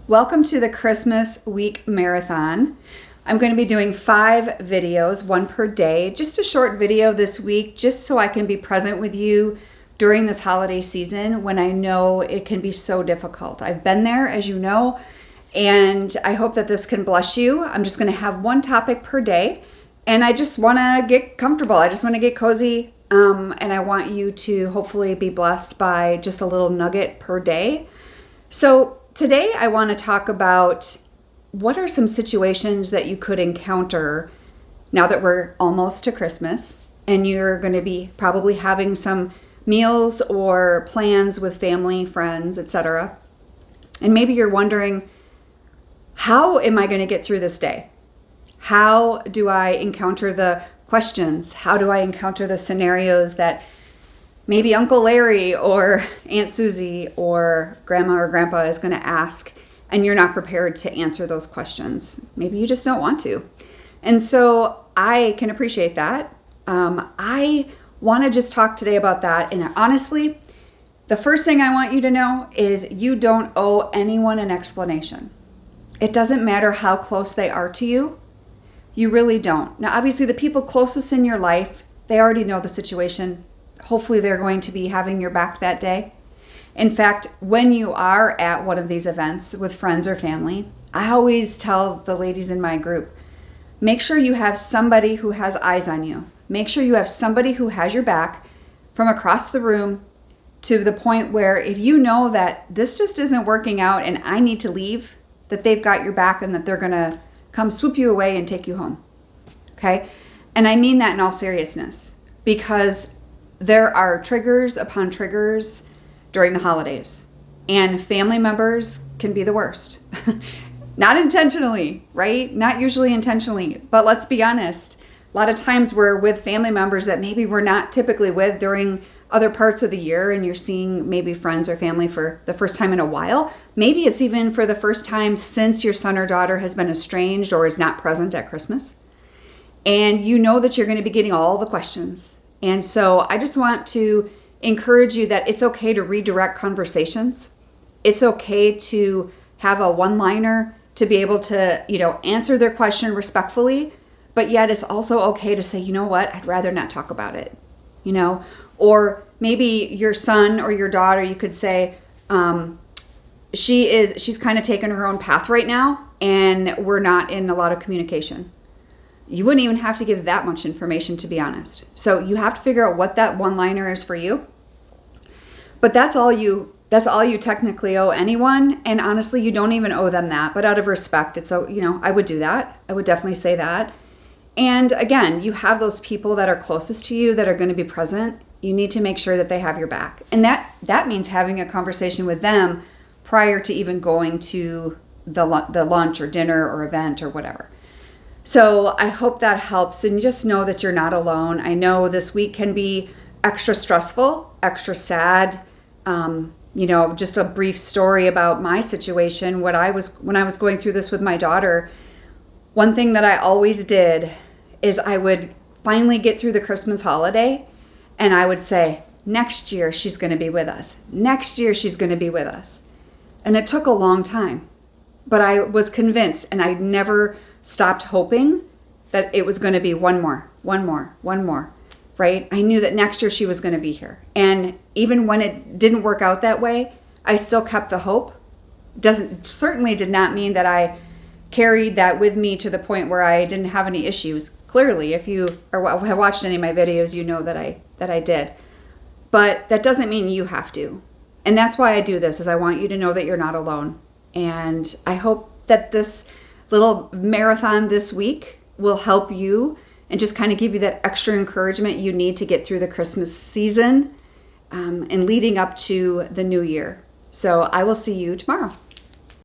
Welcome to the Christmas week marathon. I'm going to be doing 5 videos, 1 per day, just a short video this week, just so I can be present with you during this holiday season when I know it can be so difficult. I've been there, as you know, and I hope that this can bless you. I'm just going to have 1 topic per day, and I just want to get comfortable. I just want to get cozy, and I want you to hopefully be blessed by just a little nugget per day. So today I want to talk about what are some situations that you could encounter now that we're almost to Christmas and you're going to be probably having some meals or plans with family, friends, etc. And maybe you're wondering, how am I going to get through this day? How do I encounter the questions? How do I encounter the scenarios that maybe Uncle Larry or Aunt Susie or Grandma or Grandpa is going to ask, and you're not prepared to answer those questions? Maybe you just don't want to. And so I can appreciate that. I want to just talk today about that. And honestly, the first thing I want you to know is you don't owe anyone an explanation. It doesn't matter how close they are to you. You really don't. Now, obviously, the people closest in your life, they already know the situation. Hopefully, they're going to be having your back that day. In fact, when you are at one of these events with friends or family, I always tell the ladies in my group, make sure you have somebody who has eyes on you. Make sure you have somebody who has your back from across the room to the point where if you know that this just isn't working out and I need to leave, that they've got your back and that they're going to come swoop you away and take you home. Okay? And I mean that in all seriousness, because there are triggers upon triggers during the holidays, and family members can be the worst. Not intentionally, right? Not usually intentionally, but let's be honest. A lot of times we're with family members that maybe we're not typically with during other parts of the year, and you're seeing maybe friends or family for the first time in a while. Maybe it's even for the first time since your son or daughter has been estranged or is not present at Christmas. And you know that you're going to be getting all the questions. And so I just want to encourage you that it's okay to redirect conversations. It's okay to have a one-liner to be able to, answer their question respectfully, but yet it's also okay to say, you know what, I'd rather not talk about it, Or maybe your son or your daughter, you could say, she's kind of taken her own path right now, and we're not in a lot of communication. You wouldn't even have to give that much information, to be honest. So you have to figure out what that one-liner is for you. But that's all you technically owe anyone. And honestly, you don't even owe them that. But out of respect, I would do that. I would definitely say that. And again, you have those people that are closest to you that are going to be present. You need to make sure that they have your back. And that means having a conversation with them prior to even going to the lunch or dinner or event or whatever. So I hope that helps, and just know that you're not alone. I know this week can be extra stressful, extra sad. Just a brief story about my situation. When I was going through this with my daughter, one thing that I always did is I would finally get through the Christmas holiday, and I would say, next year she's going to be with us. Next year she's going to be with us. And it took a long time, but I was convinced, and I never stopped hoping that it was going to be one more, right? I knew that next year she was going to be here. And even when it didn't work out that way, I still kept the hope. Certainly did not mean that I carried that with me to the point where I didn't have any issues. Clearly, if you have watched any of my videos, you know that I did. But that doesn't mean you have to. And that's why I do this, is I want you to know that you're not alone. And I hope that this little marathon this week will help you and just kind of give you that extra encouragement you need to get through the Christmas season and leading up to the new year. So I will see you tomorrow.